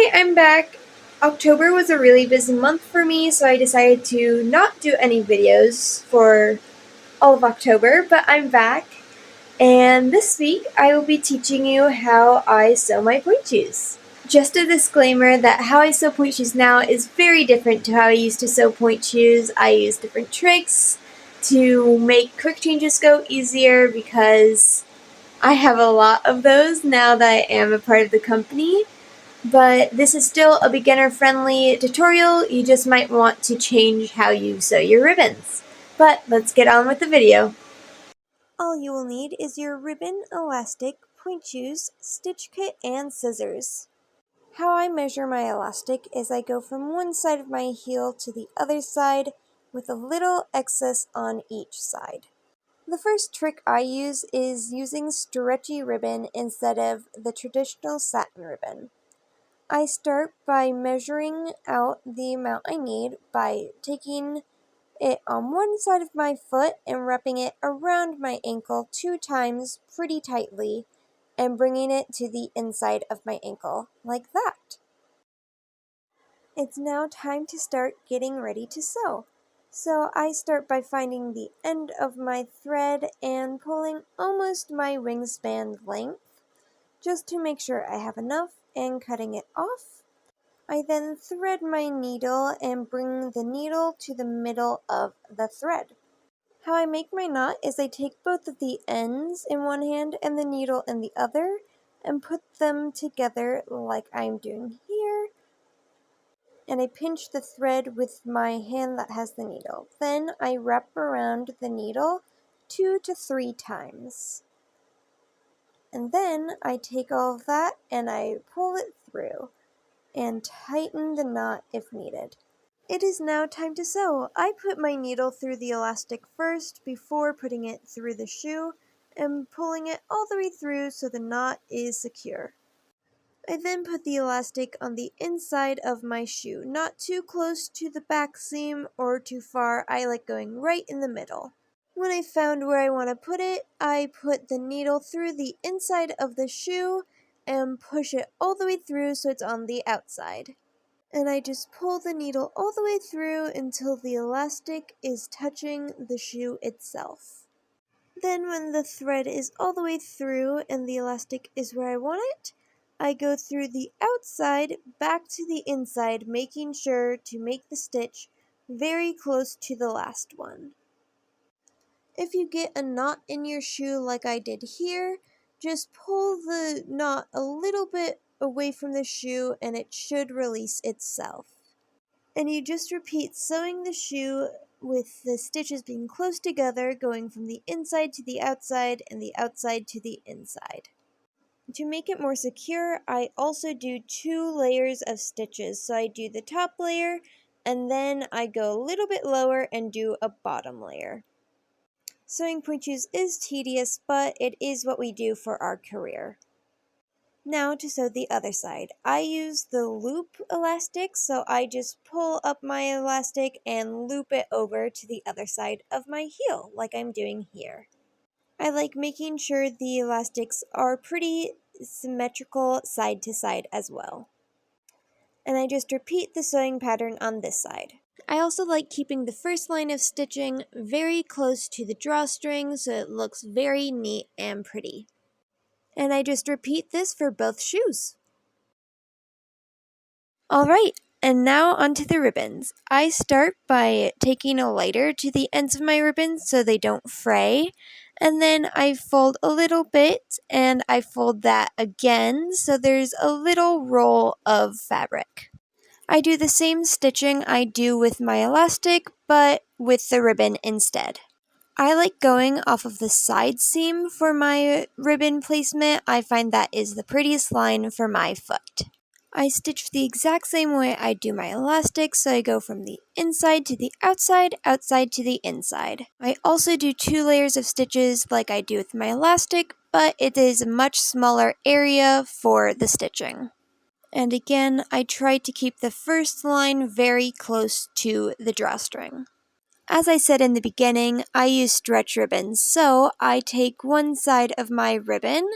Hi, I'm back. October was a really busy month for me, so I decided to not do any videos for all of October, but I'm back. And this week, I will be teaching you how I sew my point shoes. Just a disclaimer that how I sew point shoes now is very different to how I used to sew point shoes. I use different tricks to make quick changes go easier because I have a lot of those now that I am a part of the company. But this is still a beginner-friendly tutorial. You just might want to change how you sew your ribbons. But let's get on with the video. All you will need is your ribbon, elastic, point shoes, stitch kit, and scissors. How I measure my elastic is I go from one side of my heel to the other side with a little excess on each side. The first trick I use is using stretchy ribbon instead of the traditional satin ribbon. I start by measuring out the amount I need by taking it on one side of my foot and wrapping it around my ankle 2 times pretty tightly and bringing it to the inside of my ankle, like that. It's now time to start getting ready to sew. So I start by finding the end of my thread and pulling almost my wingspan length, just to make sure I have enough, and cutting it off. I then thread my needle and bring the needle to the middle of the thread. How I make my knot is I take both of the ends in one hand and the needle in the other and put them together like I'm doing here, and I pinch the thread with my hand that has the needle. Then I wrap around the needle 2 to 3 times. And then I take all of that and I pull it through and tighten the knot if needed. It is now time to sew. I put my needle through the elastic first before putting it through the shoe and pulling it all the way through so the knot is secure. I then put the elastic on the inside of my shoe, not too close to the back seam or too far. I like going right in the middle. When I found where I want to put it, I put the needle through the inside of the shoe and push it all the way through so it's on the outside. And I just pull the needle all the way through until the elastic is touching the shoe itself. Then when the thread is all the way through and the elastic is where I want it, I go through the outside back to the inside, making sure to make the stitch very close to the last one. If you get a knot in your shoe like I did here, just pull the knot a little bit away from the shoe and it should release itself. And you just repeat sewing the shoe with the stitches being close together, going from the inside to the outside and the outside to the inside. To make it more secure, I also do 2 layers of stitches. So I do the top layer and then I go a little bit lower and do a bottom layer. Sewing point shoes is tedious, but it is what we do for our career. Now to sew the other side. I use the loop elastic, so I just pull up my elastic and loop it over to the other side of my heel, like I'm doing here. I like making sure the elastics are pretty symmetrical side to side as well. And I just repeat the sewing pattern on this side. I also like keeping the first line of stitching very close to the drawstring so it looks very neat and pretty. And I just repeat this for both shoes. Alright, and now onto the ribbons. I start by taking a lighter to the ends of my ribbons so they don't fray, and then I fold a little bit and I fold that again so there's a little roll of fabric. I do the same stitching I do with my elastic, but with the ribbon instead. I like going off of the side seam for my ribbon placement. I find that is the prettiest line for my foot. I stitch the exact same way I do my elastic, so I go from the inside to the outside, outside to the inside. I also do 2 layers of stitches like I do with my elastic, but it is a much smaller area for the stitching. And again, I try to keep the first line very close to the drawstring. As I said in the beginning, I use stretch ribbons, so I take one side of my ribbon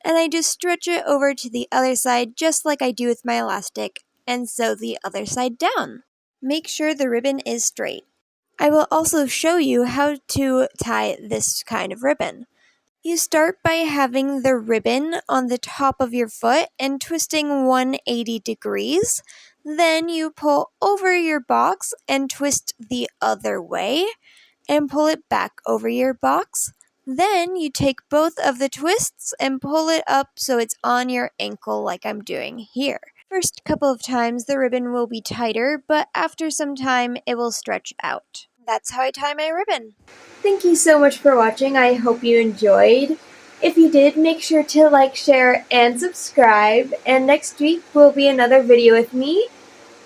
and I just stretch it over to the other side just like I do with my elastic, and sew the other side down. Make sure the ribbon is straight. I will also show you how to tie this kind of ribbon. You start by having the ribbon on the top of your foot and twisting 180 degrees. Then you pull over your box and twist the other way and pull it back over your box. Then you take both of the twists and pull it up so it's on your ankle like I'm doing here. First couple of times the ribbon will be tighter, but after some time it will stretch out. That's how I tie my ribbon. Thank you so much for watching. I hope you enjoyed. If you did, make sure to like, share, and subscribe. And next week will be another video with me.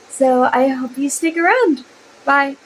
So I hope you stick around. Bye.